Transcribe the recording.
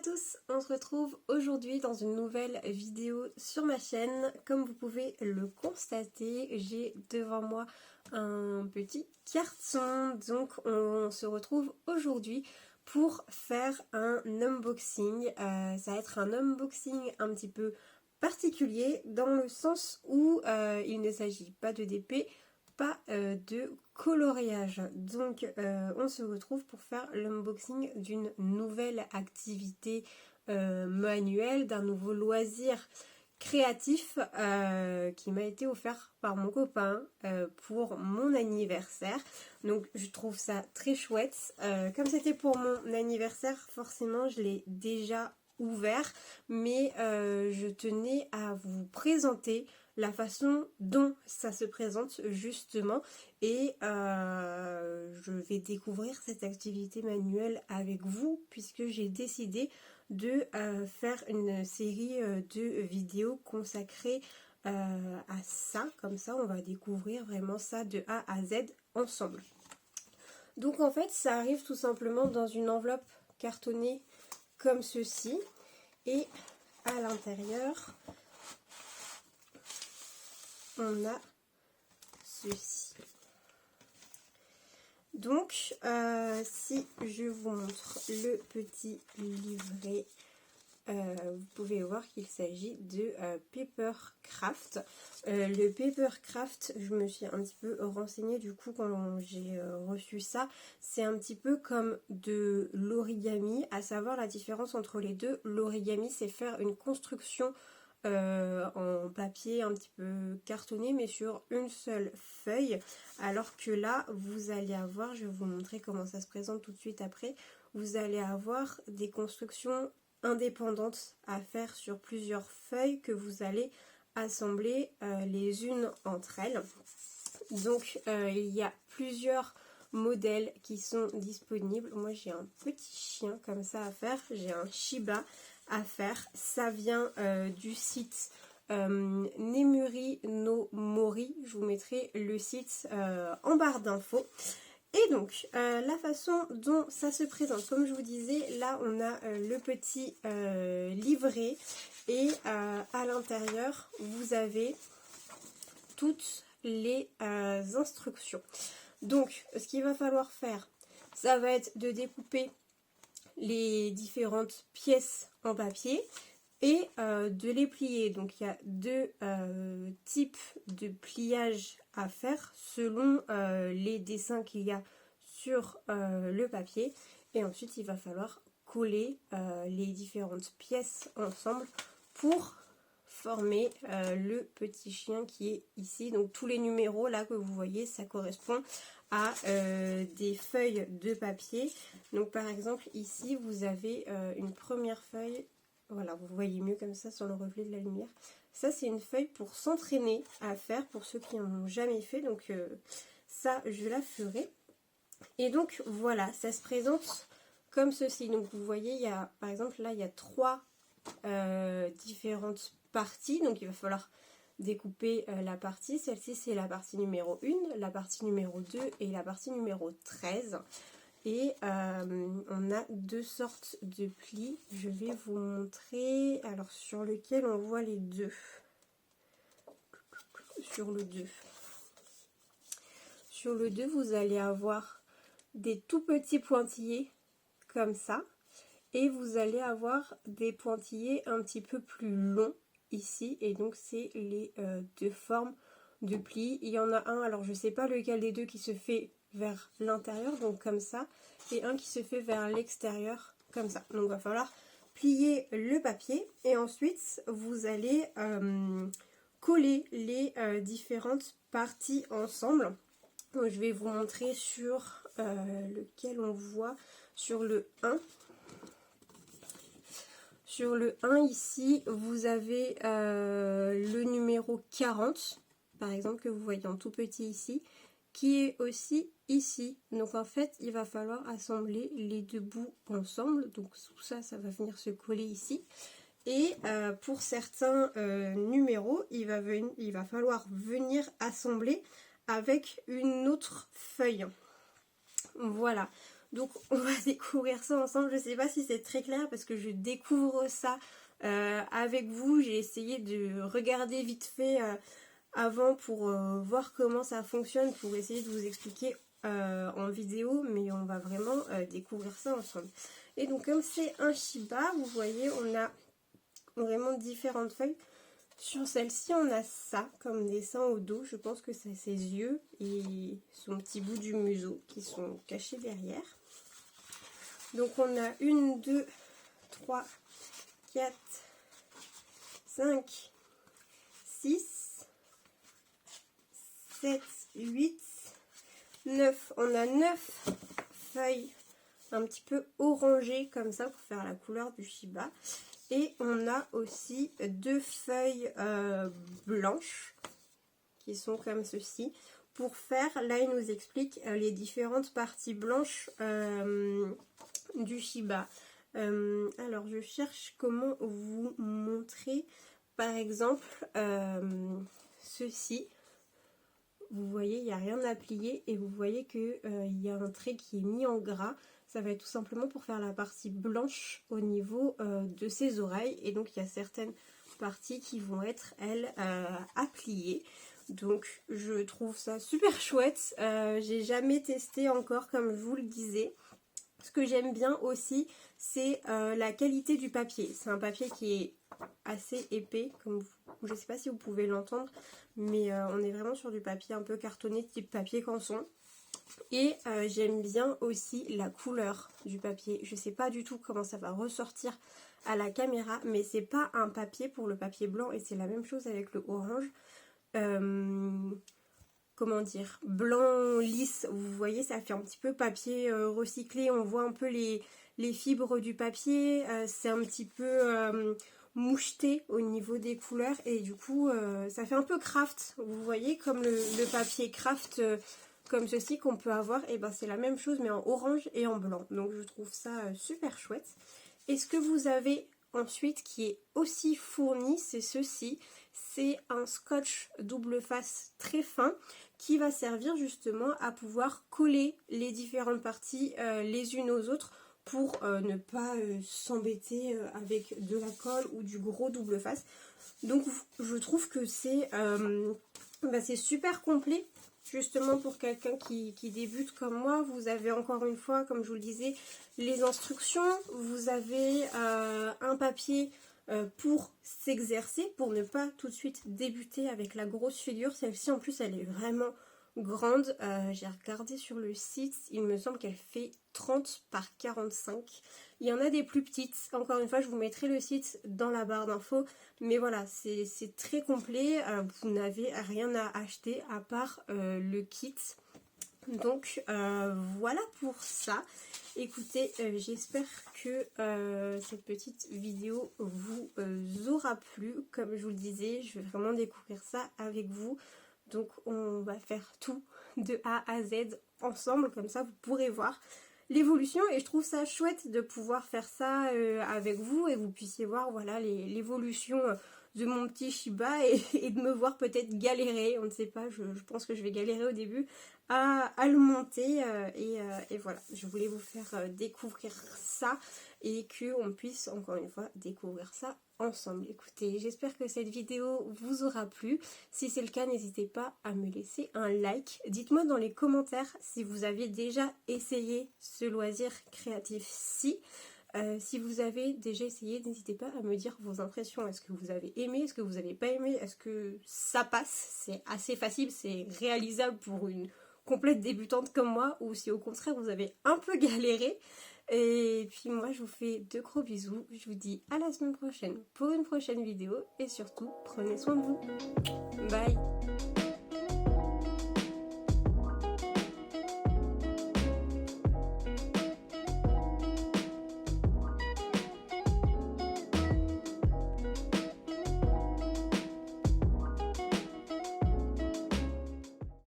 tous, on se retrouve aujourd'hui dans une nouvelle vidéo sur ma chaîne. Comme vous pouvez le constater, j'ai devant moi un petit carton. Donc on se retrouve aujourd'hui pour faire un unboxing. Ça va être un unboxing un petit peu particulier dans le sens où il ne s'agit pas de DP, pas de coloriage. Donc on se retrouve pour faire l'unboxing d'une nouvelle activité manuelle, d'un nouveau loisir créatif qui m'a été offert par mon copain pour mon anniversaire. Donc je trouve ça très chouette. Comme c'était pour mon anniversaire, forcément je l'ai déjà ouvert, mais je tenais à vous présenter la façon dont ça se présente justement, et je vais découvrir cette activité manuelle avec vous puisque j'ai décidé de faire une série de vidéos consacrées à ça. Comme ça on va découvrir vraiment ça de A à Z ensemble. Donc en fait ça arrive tout simplement dans une enveloppe cartonnée comme ceci, et à l'intérieur on a ceci. Donc si je vous montre le petit livret, vous pouvez voir qu'il s'agit de Papercraft. Le Papercraft, je me suis un petit peu renseignée du coup quand j'ai reçu ça. C'est un petit peu comme de l'origami, à savoir la différence entre les deux. L'origami, c'est faire une construction en papier un petit peu cartonné mais sur une seule feuille, alors que là vous allez avoir, je vais vous montrer comment ça se présente tout de suite après, vous allez avoir des constructions indépendantes à faire sur plusieurs feuilles que vous allez assembler les unes entre elles. Donc il y a plusieurs modèles qui sont disponibles. Moi j'ai un petit chien comme ça à faire, j'ai un Shiba à faire. Ça vient du site Nemuri no Mori. Je vous mettrai le site en barre d'infos. Et donc la façon dont ça se présente, comme je vous disais, là on a le petit livret, et à l'intérieur vous avez toutes les instructions. Donc ce qu'il va falloir faire, ça va être de découper les différentes pièces en papier et de les plier. Donc il y a deux types de pliage à faire selon les dessins qu'il y a sur le papier, et ensuite il va falloir coller les différentes pièces ensemble pour former le petit chien qui est ici. Donc tous les numéros là que vous voyez, ça correspond à des feuilles de papier. Donc par exemple ici vous avez une première feuille, voilà, vous voyez mieux comme ça sur le reflet de la lumière. Ça c'est une feuille pour s'entraîner à faire pour ceux qui n'en ont jamais fait, donc ça je la ferai. Et donc voilà, ça se présente comme ceci. Donc vous voyez, il y a par exemple là il y a trois différentes parties, donc il va falloir découper la partie. Celle-ci c'est la partie numéro 1, la partie numéro 2 et la partie numéro 13. Et on a deux sortes de plis. Je vais vous montrer, alors sur lequel on voit les deux. Sur le 2. Sur le 2, vous allez avoir des tout petits pointillés comme ça. Et vous allez avoir des pointillés un petit peu plus longs ici. Et donc c'est les deux formes de plis. Il y en a un, alors je ne sais pas lequel des deux qui se fait vers l'intérieur, donc comme ça, et un qui se fait vers l'extérieur, comme ça. Donc il va falloir plier le papier et ensuite vous allez coller les différentes parties ensemble. Donc, je vais vous montrer sur lequel on voit, sur le 1. Sur le 1 ici, vous avez le numéro 40, par exemple, que vous voyez en tout petit ici, qui est aussi ici. Donc en fait, il va falloir assembler les deux bouts ensemble. Donc tout ça, ça va venir se coller ici. Et pour certains numéros, il va falloir venir assembler avec une autre feuille. Voilà. Donc on va découvrir ça ensemble. Je sais pas si c'est très clair parce que je découvre ça avec vous. J'ai essayé de regarder vite fait avant pour voir comment ça fonctionne, pour essayer de vous expliquer en vidéo, mais on va vraiment découvrir ça ensemble. Et donc comme c'est un Shiba, vous voyez, on a vraiment différentes feuilles. Sur celle-ci, on a ça comme dessin au dos. Je pense que c'est ses yeux et son petit bout du museau qui sont cachés derrière. Donc on a 1, 2, 3, 4, 5, 6, 7, 8, 9. On a 9 feuilles un petit peu orangées comme ça pour faire la couleur du Shiba. Et on a aussi 2 feuilles blanches qui sont comme ceci. Pour faire, là il nous explique les différentes parties blanches du Shiba. Alors je cherche comment vous montrer par exemple ceci. Vous voyez, il n'y a rien à plier et vous voyez qu'il y a un trait qui est mis en gras. Ça va être tout simplement pour faire la partie blanche au niveau de ses oreilles. Et donc il y a certaines parties qui vont être, elles, à plier. Donc je trouve ça super chouette. J'ai jamais testé encore comme je vous le disais. Ce que j'aime bien aussi, c'est la qualité du papier. C'est un papier qui est assez épais, comme je ne sais pas si vous pouvez l'entendre, mais on est vraiment sur du papier un peu cartonné, type papier canson. Et j'aime bien aussi la couleur du papier. Je ne sais pas du tout comment ça va ressortir à la caméra, mais c'est pas un papier pour le papier blanc et c'est la même chose avec le orange. Comment dire, blanc lisse, vous voyez, ça fait un petit peu papier recyclé. On voit un peu les fibres du papier, c'est un petit peu moucheté au niveau des couleurs et du coup ça fait un peu craft. Vous voyez, comme le papier craft comme ceci qu'on peut avoir, et ben c'est la même chose mais en orange et en blanc. Donc je trouve ça super chouette. Et ce que vous avez ensuite qui est aussi fourni, c'est ceci. C'est un scotch double face très fin qui va servir justement à pouvoir coller les différentes parties les unes aux autres pour ne pas s'embêter avec de la colle ou du gros double face. Donc je trouve que c'est super complet. Justement pour quelqu'un qui débute comme moi, vous avez encore une fois, comme je vous le disais, les instructions, vous avez un papier pour s'exercer, pour ne pas tout de suite débuter avec la grosse figure. Celle-ci en plus elle est vraiment grande, j'ai regardé sur le site, il me semble qu'elle fait 30 par 45. Il y en a des plus petites, encore une fois je vous mettrai le site dans la barre d'infos, mais voilà, c'est très complet, vous n'avez rien à acheter à part le kit. Donc voilà pour ça. Écoutez, j'espère que cette petite vidéo vous aura plu. Comme je vous le disais, je vais vraiment découvrir ça avec vous. Donc on va faire tout de A à Z ensemble, comme ça vous pourrez voir l'évolution. Et je trouve ça chouette de pouvoir faire ça avec vous et vous puissiez voir voilà l'évolution de mon petit Shiba et de me voir peut-être galérer, on ne sait pas, je pense que je vais galérer au début à le monter et voilà, je voulais vous faire découvrir ça et qu'on puisse encore une fois découvrir ça ensemble. Écoutez, j'espère que cette vidéo vous aura plu. Si c'est le cas, n'hésitez pas à me laisser un like. Dites-moi dans les commentaires si vous avez déjà essayé ce loisir créatif-ci. Si vous avez déjà essayé, n'hésitez pas à me dire vos impressions. Est-ce que vous avez aimé? Est-ce que vous n'avez pas aimé? Est-ce que ça passe? C'est assez facile, c'est réalisable pour une complète débutante comme moi, ou si au contraire vous avez un peu galéré. Et puis moi je vous fais de gros bisous, je vous dis à la semaine prochaine pour une prochaine vidéo et surtout prenez soin de vous. Bye.